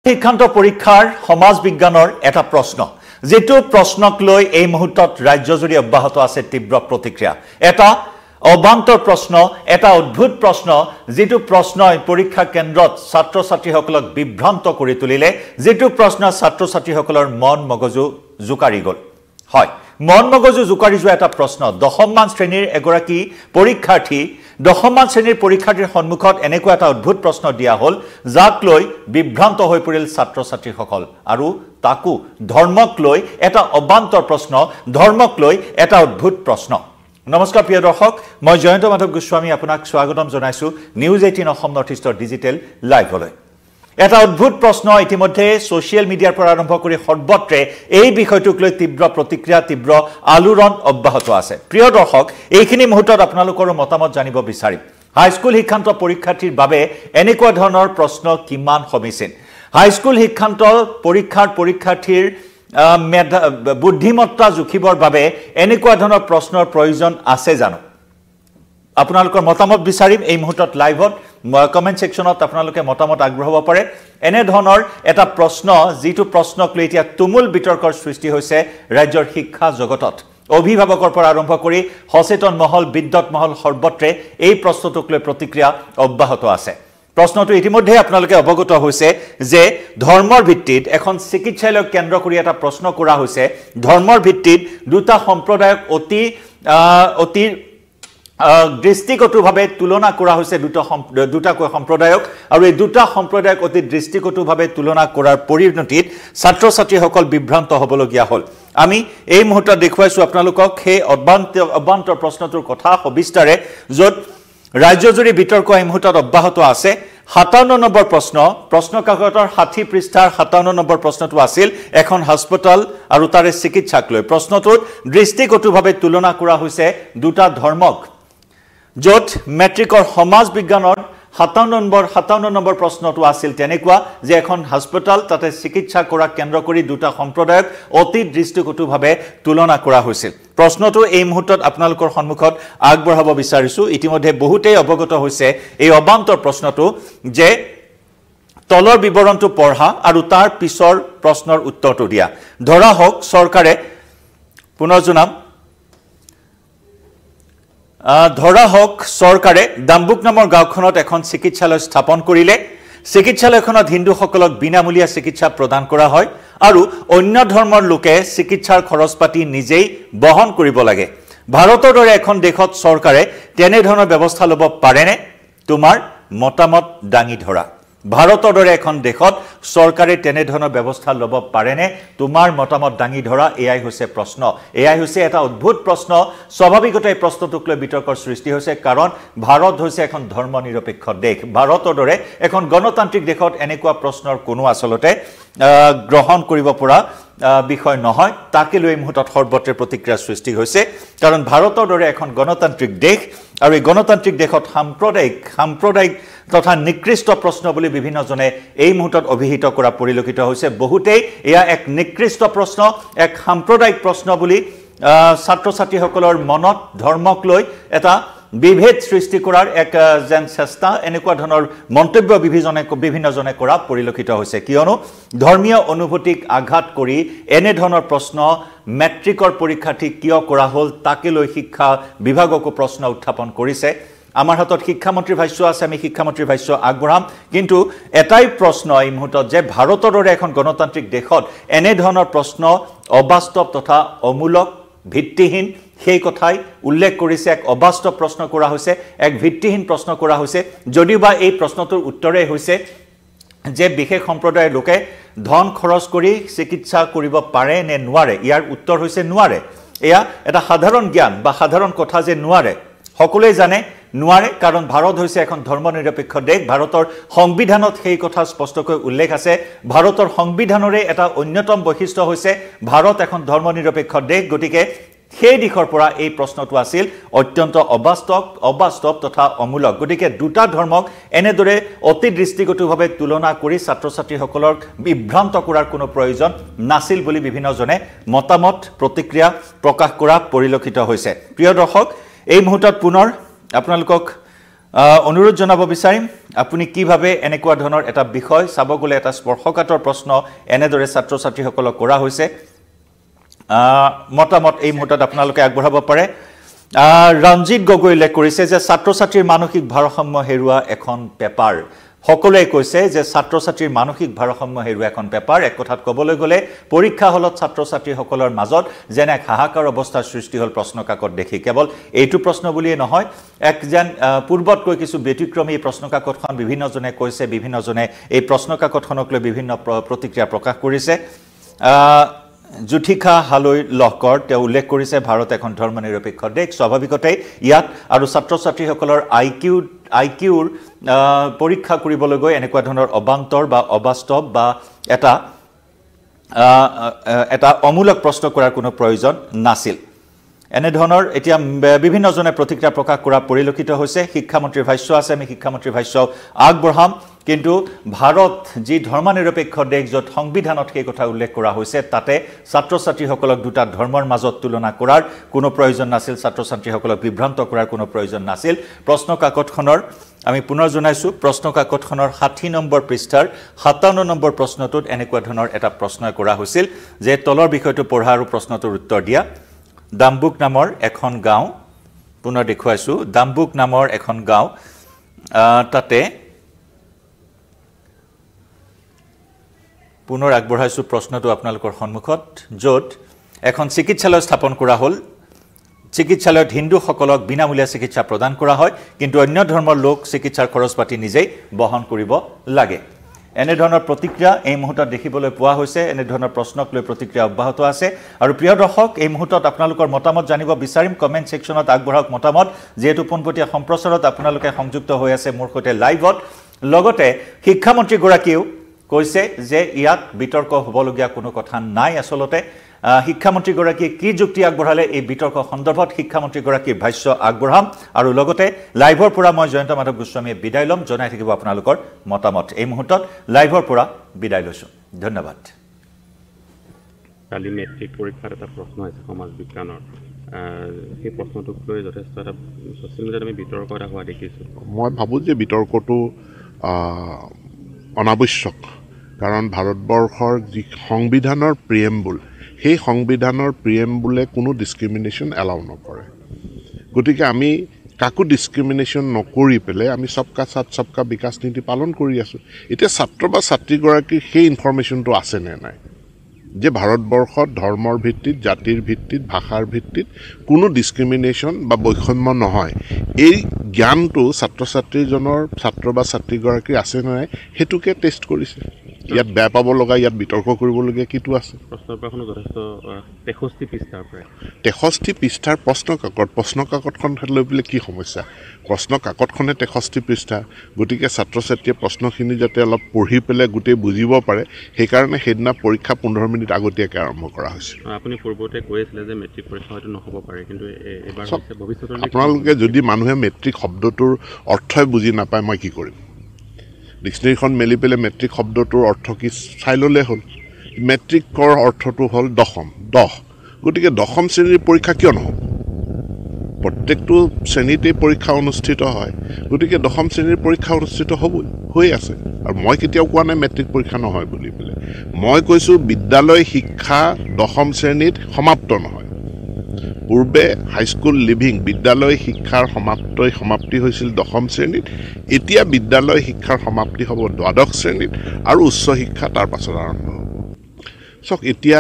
শিক্ষান্ত পৰীক্ষাৰ সমাজ বিজ্ঞানৰ এটা প্ৰশ্ন যেটো প্ৰশ্নক লৈ এই মুহূৰ্তত ৰাজ্যজুৰি অব্যাহত আছে তীব্ৰ প্ৰতিক্ৰিয়া এটা অবান্তৰ প্ৰশ্ন এটা অদ্ভুত প্ৰশ্ন যেটো প্ৰশ্নই পৰীক্ষা কেন্দ্ৰত ছাত্ৰ ছাত্ৰীসকলক বিভ্ৰান্ত কৰি তুলিলে যেটো প্ৰশ্ন ছাত্ৰ ছাত্ৰীসকলৰ মন মগজু জুকাৰি গল হয় মন মগজু জুকাৰি যোৱা এটা প্ৰশ্ন দশমমান শ্ৰেণীৰ এগৰাকী পৰীক্ষাৰ্থী দশমমান শ্ৰেণীৰ পৰীক্ষাৰ্থীৰ সন্মুখত এনেকুৱা এটা অদ্ভুত প্ৰশ্ন দিয়া হল যাক লৈ বিভ্ৰান্ত হৈ পৰিল ছাত্ৰ ছাত্ৰীসকল আৰু তাকো ধৰ্মক লৈ এটা অবান্তৰ প্ৰশ্ন ধৰ্মক লৈ এটা অদ্ভুত প্ৰশ্ন নমস্কাৰ প্ৰিয় দৰ্শক মই জয়ন্ত মাধৱ গোস্বামী আপোনাক স্বাগতম জনাইছো নিউজ 18 অসম নৰ্থ ইষ্টৰ ডিজিটেল লাইভলৈ এটা অদ্ভুত প্ৰশ্ন ইতিমধ্যে সোশ্যাল মিডিয়াৰ পৰা আৰম্ভ কৰি সৰ্বত্ৰে এই বিষয়টোক লৈ তীব্ৰ প্ৰতিক্ৰিয়া তীব্ৰ আলোড়ন অব্যাহত আছে প্ৰিয় দৰ্শক এইখিনি মুহূৰ্তত আপোনালোকৰ মতামত জানিব বিচাৰিম হাইস্কুল শিক্ষান্ত পৰীক্ষাৰ্থীৰ বাবে এনেকুৱা ধৰণৰ প্ৰশ্ন কিমান সমীচীন হাইস্কুল শিক্ষান্ত পৰীক্ষাৰ পৰীক্ষাৰ্থীৰ বুদ্ধিমত্তা জুখিবৰ বাবে এনেকুৱা ধৰণৰ প্ৰশ্নৰ প্ৰয়োজন আছে জানো আপোনালোকৰ মতামত বিচাৰিম এই মুহূৰ্তত লাইভত কমেন্ট সেকশনত আপোনালোকে মতামত আগ্ৰহ হ'ব পাৰে এনে ধৰণৰ এটা প্ৰশ্ন যিটো প্ৰশ্নক লৈ এতিয়া তুমুল বিতৰ্কৰ সৃষ্টি হৈছে ৰাজ্যৰ শিক্ষা জগতত অভিভাৱকৰ পৰা আৰম্ভ কৰি সচেতন মহল বিদ্যুৎ মহল সৰ্বত্ৰে এই প্ৰশ্নটোক লৈ প্ৰতিক্ৰিয়া অব্যাহত আছে প্ৰশ্নটো ইতিমধ্যে আপোনালোকে অৱগত হৈছে যে ধৰ্মৰ ভিত্তিত এখন চিকিৎসালয় কেন্দ্ৰ কৰি এটা প্ৰশ্ন কৰা হৈছে ধৰ্মৰ ভিত্তিত দুটা সম্প্ৰদায়ক অতি দৃষ্টিকটুভাৱে তুলনা কৰা হৈছে দুটাকৈ সম্প্ৰদায়ক আৰু এই দুটা সম্প্ৰদায়ক অতি দৃষ্টিকটুভাৱে তুলনা কৰাৰ পৰিণতিত ছাত্ৰ ছাত্ৰীসকল বিভ্ৰান্ত হ'বলগীয়া হ'ল আমি এই মুহূৰ্তত দেখুৱাইছো আপোনালোকক সেই অবান্তৰ প্ৰশ্নটোৰ কথা সবিস্তাৰে য'ত ৰাজ্যজুৰি বিতৰ্ক এই মুহূৰ্তত অব্যাহত আছে 57 নম্বৰ প্ৰশ্ন কাকতৰ 60 পৃষ্ঠাৰ 57 নম্বৰ প্ৰশ্নটো আছিল এখন হাস্পতাল আৰু তাৰে চিকিৎসাক লৈ প্ৰশ্নটোত দৃষ্টিকটুভাৱে তুলনা কৰা হৈছে দুটা ধৰ্মক য'ত মেট্ৰিকৰ সমাজ বিজ্ঞানৰ 57 নম্বৰ প্ৰশ্নটো আছিল তেনেকুৱা যে এখন হাস্পতাল তাতে চিকিৎসা কৰা কেন্দ্ৰ কৰি দুটা সম্প্ৰদায়ক অতি দৃষ্টিকটুভাৱে তুলনা কৰা হৈছিল প্ৰশ্নটো এই মুহূৰ্তত আপোনালোকৰ সন্মুখত আগবঢ়াব বিচাৰিছো ইতিমধ্যে বহুতেই অৱগত হৈছে এই অবান্তৰ প্ৰশ্নটো যে তলৰ বিৱৰণটো পঢ়া আৰু তাৰ পিছৰ প্ৰশ্নৰ উত্তৰটো দিয়া ধৰা হওক চৰকাৰে পুনৰ জনাম ধৰা হওক চৰকাৰে দাম্বুক নামৰ গাঁওখনত এখন চিকিৎসালয় স্থাপন কৰিলে চিকিৎসালয়খনত হিন্দুসকলক বিনামূলীয়া চিকিৎসা প্ৰদান কৰা হয় আৰু অন্য ধৰ্মৰ লোকে চিকিৎসাৰ খৰচ পাতি নিজেই বহন কৰিব লাগে ভাৰতৰ দৰে এখন দেশত চৰকাৰে তেনে ধৰণৰ ব্যৱস্থা ল'ব পাৰেনে তোমাৰ মতামত দাঙি ধৰা ভাৰতৰ দৰে এখন দেশত চৰকাৰে তেনে ধৰণৰ ব্যৱস্থা ল'ব পাৰেনে তোমাৰ মতামত দাঙি ধৰা এয়াই হৈছে প্ৰশ্ন এয়াই হৈছে এটা অদ্ভুত প্ৰশ্ন স্বাভাৱিকতে এই প্ৰশ্নটোক লৈ বিতৰ্কৰ সৃষ্টি হৈছে কাৰণ ভাৰত হৈছে এখন ধৰ্মনিৰপেক্ষ দেশ ভাৰতৰ দৰে এখন গণতান্ত্ৰিক দেশত এনেকুৱা প্ৰশ্নৰ কোনো আচলতে গ্ৰহণ কৰিব পৰা বিষয় নহয় তাকে লৈ মুহূৰ্তত সৰ্বত্ৰে প্ৰতিক্ৰিয়া সৃষ্টি হৈছে কাৰণ ভাৰতৰ দৰে এখন গণতান্ত্ৰিক দেশ আৰু এই গণতান্ত্ৰিক দেশত সাম্প্ৰদায়িক তথা নিকৃষ্ট প্ৰশ্ন বুলি বিভিন্নজনে এই মুহূৰ্তত অভিহিত কৰা পৰিলক্ষিত হৈছে বহুতেই এয়া এক নিকৃষ্ট প্ৰশ্ন এক সাম্প্ৰদায়িক প্ৰশ্ন বুলি ছাত্ৰ ছাত্ৰীসকলৰ মনত ধৰ্মক লৈ এটা বিভেদ সৃষ্টি কৰাৰ এক যেন চেষ্টা এনেকুৱা ধৰণৰ মন্তব্য বিভিন্নজনে কৰা পৰিলক্ষিত হৈছে কিয়নো ধৰ্মীয় অনুভূতিক আঘাত কৰি এনে ধৰণৰ প্ৰশ্ন মেট্ৰিকৰ পৰীক্ষাৰ্থী কিয় কৰা হ'ল তাকে লৈ শিক্ষা বিভাগকো প্ৰশ্ন উত্থাপন কৰিছে আমাৰ হাতত শিক্ষামন্ত্ৰীৰ ভাষ্য আছে আমি শিক্ষামন্ত্ৰীৰ ভাষ্য আগবঢ়াম কিন্তু এটাই প্ৰশ্ন এই মুহূৰ্তত যে ভাৰতৰ দৰে এখন গণতান্ত্ৰিক দেশত এনে ধৰণৰ প্ৰশ্ন অবাস্তৱ তথা অমূলক ভিত্তিহীন সেই কথাই উল্লেখ কৰিছে এক অবাস্তৱ প্ৰশ্ন কৰা হৈছে এক ভিত্তিহীন প্ৰশ্ন কৰা হৈছে যদিওবা এই প্ৰশ্নটোৰ উত্তৰে হৈছে যে বিশেষ সম্প্ৰদায়ৰ লোকে ধন খৰচ কৰি চিকিৎসা কৰিব পাৰে নে নোৱাৰে ইয়াৰ উত্তৰ হৈছে নোৱাৰে এয়া এটা সাধাৰণ জ্ঞান বা সাধাৰণ কথা যে নোৱাৰে সকলোৱে জানে নোৱাৰে কাৰণ ভাৰত হৈছে এখন ধৰ্মনিৰপেক্ষ দেশ ভাৰতৰ সংবিধানত সেই কথা স্পষ্টকৈ উল্লেখ আছে ভাৰতৰ সংবিধানৰে এটা অন্যতম বৈশিষ্ট্য হৈছে ভাৰত এখন ধৰ্মনিৰপেক্ষ দেশ গতিকে সেই দিশৰ পৰা এই প্ৰশ্নটো আছিল অত্যন্ত অবাস্তৱ তথা অমূলক গতিকে দুটা ধৰ্মক এনেদৰে অতি দৃষ্টিগতভাৱে তুলনা কৰি ছাত্ৰ ছাত্ৰীসকলক বিভ্ৰান্ত কৰাৰ কোনো প্ৰয়োজন নাছিল বুলি বিভিন্নজনে মতামত প্ৰতিক্ৰিয়া প্ৰকাশ কৰা পৰিলক্ষিত হৈছে প্ৰিয় দৰ্শক এই মুহূৰ্তত পুনৰ আপোনালোকক অনুৰোধ জনাব বিচাৰিম আপুনি কিভাৱে এনেকুৱা ধৰণৰ এটা বিষয় চাব গ'লে এটা স্পৰ্শকাতৰ প্ৰশ্ন এনেদৰে ছাত্ৰ ছাত্ৰীসকলক কৰা হৈছে মতামত এই মুহূৰ্তত আপোনালোকে আগবঢ়াব পাৰে ৰঞ্জিত গগৈ উল্লেখ কৰিছে যে ছাত্ৰ ছাত্ৰীৰ মানসিক ভাৰসাম্য হেৰুৱা এখন পেপাৰ সকলোৱে কৈছে যে ছাত্ৰ ছাত্ৰীৰ মানসিক ভাৰসাম্য হেৰুৱা এখন পেপাৰ এক কথাত ক'বলৈ গ'লে পৰীক্ষা হলত ছাত্ৰ ছাত্ৰীসকলৰ মাজত যেনে হাহাকাৰ অৱস্থাৰ সৃষ্টি হ'ল প্ৰশ্ন কাকত দেখি কেৱল এইটো প্ৰশ্ন বুলিয়ে নহয় এক যেন পূৰ্বতকৈ কিছু ব্যতিক্ৰমী প্ৰশ্ন কাকতখন বিভিন্নজনে কৈছে বিভিন্নজনে এই প্ৰশ্ন কাকতখনক লৈ বিভিন্ন প্ৰতিক্ৰিয়া প্ৰকাশ কৰিছে জুঠিখা হালৈ লহকৰ তেওঁ উল্লেখ কৰিছে ভাৰত এখন ধৰ্মনিৰপেক্ষ দেশ স্বাভাৱিকতে ইয়াত আৰু ছাত্ৰ ছাত্ৰীসকলৰ আইকিউৰ পৰীক্ষা কৰিবলৈ গৈ এনেকুৱা ধৰণৰ অবান্তৰ বা অবাস্তৱ বা এটা অমূলক প্ৰশ্ন কৰাৰ কোনো প্ৰয়োজন নাছিল এনে ধৰণৰ এতিয়া বিভিন্নজনে প্ৰতিক্ৰিয়া প্ৰকাশ কৰা পৰিলক্ষিত হৈছে শিক্ষামন্ত্ৰীৰ ভাষ্য আছে আমি শিক্ষামন্ত্ৰীৰ ভাষ্য আগবঢ়াম কিন্তু ভাৰত যি ধৰ্মনিৰপেক্ষ দেশ য'ত সংবিধানত সেই কথা উল্লেখ কৰা হৈছে তাতে ছাত্ৰ ছাত্ৰীসকলক দুটা ধৰ্মৰ মাজত তুলনা কৰাৰ কোনো প্ৰয়োজন নাছিল ছাত্ৰ ছাত্ৰীসকলক বিভ্ৰান্ত কৰাৰ কোনো প্ৰয়োজন নাছিল প্ৰশ্ন কাকতখনৰ আমি পুনৰ জনাইছো প্ৰশ্ন কাকতখনৰ 60 নম্বৰ পৃষ্ঠাৰ 57 নম্বৰ প্ৰশ্নটোত এনেকুৱা ধৰণৰ এটা প্ৰশ্ন কৰা হৈছিল যে তলৰ বিষয়টো পঢ়া আৰু প্ৰশ্নটোৰ উত্তৰ দিয়া দাম্বুক নামৰ এখন গাঁও পুনৰ দেখুৱাইছো দাম্বুক নামৰ এখন গাঁও তাতে পুনৰ আগবঢ়াইছো প্ৰশ্নটো আপোনালোকৰ সন্মুখত য'ত এখন চিকিৎসালয় স্থাপন কৰা হ'ল চিকিৎসালয়ত হিন্দুসকলক বিনামূলীয়া চিকিৎসা প্ৰদান কৰা হয় কিন্তু অন্য ধৰ্মৰ লোক চিকিৎসাৰ খৰচ পাতি নিজেই বহন কৰিব লাগে এনে ধৰণৰ প্ৰতিক্ৰিয়া এই মুহূৰ্তত দেখিবলৈ পোৱা হৈছে এনে ধৰণৰ প্ৰশ্নক লৈ প্ৰতিক্ৰিয়া অব্যাহত আছে আৰু প্ৰিয় দৰ্শক এই মুহূৰ্তত আপোনালোকৰ মতামত জানিব বিচাৰিম কমেন্ট সেকশনত আগবঢ়াওক মতামত যেহেতু পোনপটীয়া সম্প্ৰচাৰত আপোনালোকে সংযুক্ত হৈ আছে মোৰ সৈতে লাইভত লগতে শিক্ষামন্ত্ৰী গৰাকীও কৈছে যে ইয়াত বিতৰ্ক হ'বলগীয়া কোনো কথা নাই আসলতে শিক্ষামন্ত্ৰী গৰাকীয়ে কি যুক্তি আগবঢ়ালে এই বিতৰ্ক সন্দৰ্ভত শিক্ষামন্ত্ৰী গৰাকীৰ ভাষ্য আগবঢ়াম আৰু লগতে লাইভৰ পৰা মই জয়ন্ত মাধৱ গোস্বামীয়ে বিদায় লম জনাই থাকিব আপোনালোকৰ মতামত এই মুহূৰ্তত লাইভৰ পৰা বিদায় লৈছো ধন্যবাদ কালি মেট্ৰিক পৰীক্ষাৰ এটা প্ৰশ্ন আছে সমাজ বিজ্ঞানৰ সেই প্ৰশ্নটোক লৈ যথেষ্ট এটা ছ'চিয়েল মিডিয়াত আমি বিতৰ্ক এটা হোৱা দেখিছোঁ মই ভাবোঁ যে বিতৰ্কটো অনাৱশ্যক কাৰণ ভাৰতবৰ্ষৰ যি সংবিধানৰ প্ৰিএম্বুল সেই সংবিধানৰ প্ৰিএম্বুলে কোনো ডিছক্ৰিমিনেশ্যন এলাউ নকৰে গতিকে আমি কাকো ডিছক্ৰিমিনেশ্যন নকৰি পেলাই আমি সবকা সাথ সবকা বিকাশ নীতি পালন কৰি আছোঁ এতিয়া ছাত্ৰ বা ছাত্ৰীগৰাকীৰ সেই ইনফৰমেশ্যনটো আছে নে নাই যে ভাৰতবৰ্ষত ধৰ্মৰ ভিত্তিত জাতিৰ ভিত্তিত ভাষাৰ ভিত্তিত কোনো ডিছক্ৰিমিনেশ্যন বা বৈষম্য নহয় এই জ্ঞানটো ছাত্ৰ ছাত্ৰীজনৰ ছাত্ৰ বা ছাত্ৰীগৰাকীৰ আছে নে নাই সেইটোকে টেষ্ট কৰিছে ইয়াত বেয়া পাব লগা ইয়াত বিতৰ্ক কৰিবলগীয়া কিটো আছে প্ৰশ্নপত্ৰখনো যথেষ্ট 63 পৃষ্ঠাৰ প্ৰায় 63 পৃষ্ঠাৰ প্ৰশ্ন কাকতখন লৈ পেলাই কি সমস্যা প্ৰশ্ন কাকতখনে 63 পৃষ্ঠা গতিকে ছাত্ৰ ছাত্ৰীয়ে প্ৰশ্নখিনি যাতে অলপ পঢ়ি পেলাই গোটেই বুজিব পাৰে সেইকাৰণে সেইদিনা পৰীক্ষা 15 মিনিট আগতীয়াকৈ আৰম্ভ কৰা হৈছে আপুনি পূৰ্বতে কৈ আছিলে যে মেট্ৰিক পৰীক্ষা হয়তো নহ'ব পাৰে কিন্তু এবাৰ ভৱিষ্যতলৈ আপোনালোকে যদি মানুহে মেট্ৰিক শব্দটোৰ অৰ্থই বুজি নাপায় মই কি কৰিম ডিক্সনেৰীখন মেলি পেলাই মেট্ৰিক শব্দটোৰ অৰ্থ কি চাই ল'লে হ'ল মেট্ৰিকৰ অৰ্থটো হ'ল দশম গতিকে দশম শ্ৰেণীৰ পৰীক্ষা কিয় নহ'ব প্ৰত্যেকটো শ্ৰেণীতেই পৰীক্ষা অনুষ্ঠিত হয় গতিকে দশম শ্ৰেণীৰ পৰীক্ষা অনুষ্ঠিত হ'বই হৈ আছে আৰু মই কেতিয়াও কোৱা নাই মেট্ৰিক পৰীক্ষা নহয় বুলি পেলাই মই কৈছোঁ বিদ্যালয় শিক্ষা দশম শ্ৰেণীত সমাপ্ত নহয় পূৰ্বে হাইস্কুল লিভিং বিদ্যালয় শিক্ষাৰ সমাপ্তি হৈছিল দশম শ্ৰেণীত এতিয়া বিদ্যালয় শিক্ষাৰ সমাপ্তি হ'ব দ্বাদশ শ্ৰেণীত আৰু উচ্চ শিক্ষা তাৰ পাছত আৰম্ভ হ'ব চাওক এতিয়া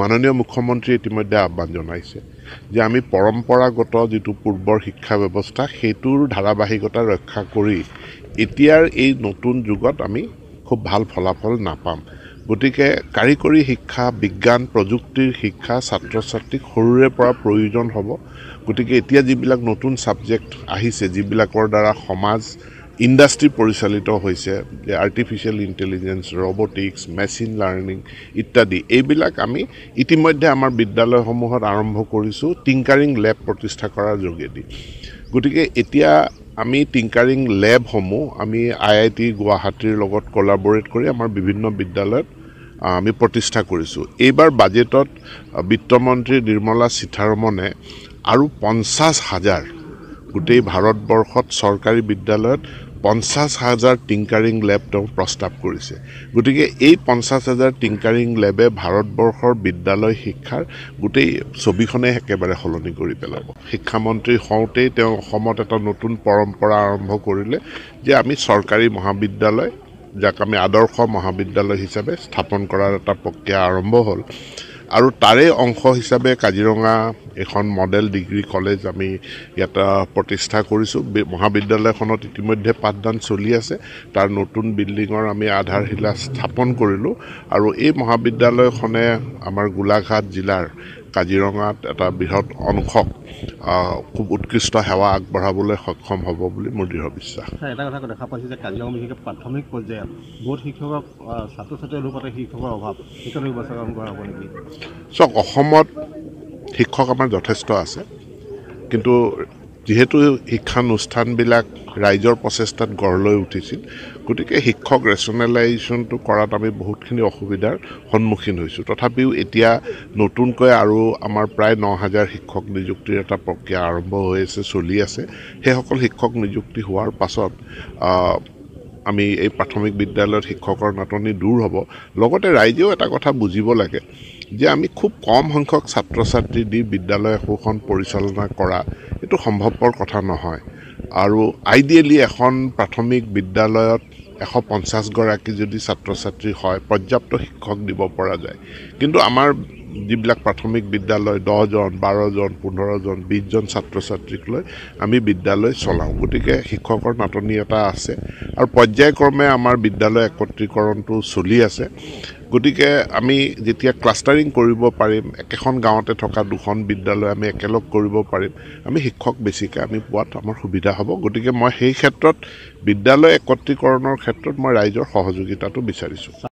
মাননীয় মুখ্যমন্ত্ৰীয়ে ইতিমধ্যে আহ্বান জনাইছে যে আমি পৰম্পৰাগত যিটো পূৰ্বৰ শিক্ষা ব্যৱস্থা সেইটোৰ ধাৰাবাহিকতা ৰক্ষা কৰি এতিয়াৰ এই নতুন যুগত আমি খুব ভাল ফলাফল নাপাম গতিকে কাৰিকৰী শিক্ষা বিজ্ঞান প্ৰযুক্তিৰ শিক্ষা ছাত্ৰ ছাত্ৰীক সৰুৰে পৰা প্ৰয়োজন হ'ব গতিকে এতিয়া যিবিলাক নতুন ছাবজেক্ট আহিছে যিবিলাকৰ দ্বাৰা সমাজ ইণ্ডাষ্ট্ৰি পৰিচালিত হৈছে যে artificial intelligence robotics machine learning ইত্যাদি এইবিলাক আমি ইতিমধ্যে আমাৰ বিদ্যালয়সমূহত আৰম্ভ কৰিছোঁ টিংকাৰিং লেব প্ৰতিষ্ঠা কৰাৰ যোগেদি গতিকে এতিয়া আমি টিংকাৰিং লেবসমূহ আমি IIT গুৱাহাটীৰ লগত কোলাবৰেট কৰি আমাৰ বিভিন্ন বিদ্যালয়ত আমি প্ৰতিষ্ঠা কৰিছোঁ এইবাৰ বাজেটত বিত্তমন্ত্ৰী নিৰ্মলা সীতাৰমণে আৰু 50,000 গোটেই ভাৰতবৰ্ষত চৰকাৰী বিদ্যালয়ত 50,000 টিংকাৰিং লেব তেওঁ প্ৰস্তাৱ কৰিছে গতিকে এই 50,000 টিংকাৰিং লেবে ভাৰতবৰ্ষৰ বিদ্যালয় শিক্ষাৰ গোটেই ছবিখনে একেবাৰে সলনি কৰি পেলাব শিক্ষামন্ত্ৰী হওঁতেই তেওঁ অসমত এটা নতুন পৰম্পৰা আৰম্ভ কৰিলে যে আমি চৰকাৰী মহাবিদ্যালয় যাক আমি আদৰ্শ মহাবিদ্যালয় হিচাপে স্থাপন কৰাৰ এটা প্ৰক্ৰিয়া আৰম্ভ হ'ল আৰু তাৰে অংশ হিচাপে কাজিৰঙা এখন মডেল ডিগ্ৰী কলেজ আমি ইয়াত প্ৰতিষ্ঠা কৰিছোঁ মহাবিদ্যালয়খনত ইতিমধ্যে পাঠদান চলি আছে তাৰ নতুন বিল্ডিঙৰ আমি আধাৰশিলা স্থাপন কৰিলোঁ আৰু এই মহাবিদ্যালয়খনে আমাৰ গোলাঘাট জিলাৰ কাজিৰঙাত এটা বৃহৎ অংশক খুব উৎকৃষ্ট সেৱা আগবঢ়াবলৈ সক্ষম হ'ব বুলি মোৰ দৃঢ় বিশ্বাস এটা কথা দেখা পাইছোঁ যে কাজিৰঙা বিশেষকৈ প্ৰাথমিক পৰ্যায়ত বহুত শিক্ষকৰ ছাত্ৰ ছাত্ৰীৰ অনুপাতে শিক্ষকৰ অভাৱ সেইকাৰণে ব্যৱস্থা গ্ৰহণ কৰা হ'ব নেকি চাওক অসমত শিক্ষক আমাৰ যথেষ্ট আছে কিন্তু যেহেতু শিক্ষানুষ্ঠানবিলাক ৰাইজৰ প্ৰচেষ্টাত গঢ় লৈ উঠিছিল গতিকে শিক্ষক ৰেচনেলাইজেশ্যনটো কৰাত আমি বহুতখিনি অসুবিধাৰ সন্মুখীন হৈছোঁ তথাপিও এতিয়া নতুনকৈ আৰু আমাৰ প্ৰায় 9,000 শিক্ষক নিযুক্তিৰ এটা প্ৰক্ৰিয়া আৰম্ভ হৈ আছে চলি আছে সেইসকল শিক্ষক নিযুক্তি হোৱাৰ পাছত আমি এই প্ৰাথমিক বিদ্যালয়ত শিক্ষকৰ নাটনি দূৰ হ'ব লগতে ৰাইজেও এটা কথা বুজিব লাগে যে আমি খুব কম সংখ্যক ছাত্ৰ ছাত্ৰী দি বিদ্যালয় একোখন পৰিচালনা কৰা এইটো সম্ভৱপৰ কথা নহয় আৰু আইডিয়েলি এখন প্ৰাথমিক বিদ্যালয়ত 150গৰাকী যদি ছাত্ৰ ছাত্ৰী হয় পৰ্যাপ্ত শিক্ষক দিব পৰা যায় কিন্তু আমাৰ যিবিলাক প্ৰাথমিক বিদ্যালয় 10 জন 12 জন 15 জন 20 জন ছাত্ৰ ছাত্ৰীক লৈ আমি বিদ্যালয় চলাওঁ গতিকে শিক্ষকৰ নাটনি এটা আছে আৰু পৰ্যায়ক্ৰমে আমাৰ বিদ্যালয় একত্ৰীকৰণটো চলি আছে গতিকে আমি যেতিয়া ক্লাষ্টাৰিং কৰিব পাৰিম একেখন গাঁৱতে থকা দুখন বিদ্যালয় আমি একেলগ কৰিব পাৰিম আমি শিক্ষক বেছিকৈ আমি পোৱাত আমাৰ সুবিধা হ'ব গতিকে মই সেই ক্ষেত্ৰত বিদ্যালয় একত্ৰীকৰণৰ ক্ষেত্ৰত মই ৰাইজৰ সহযোগিতাটো বিচাৰিছোঁ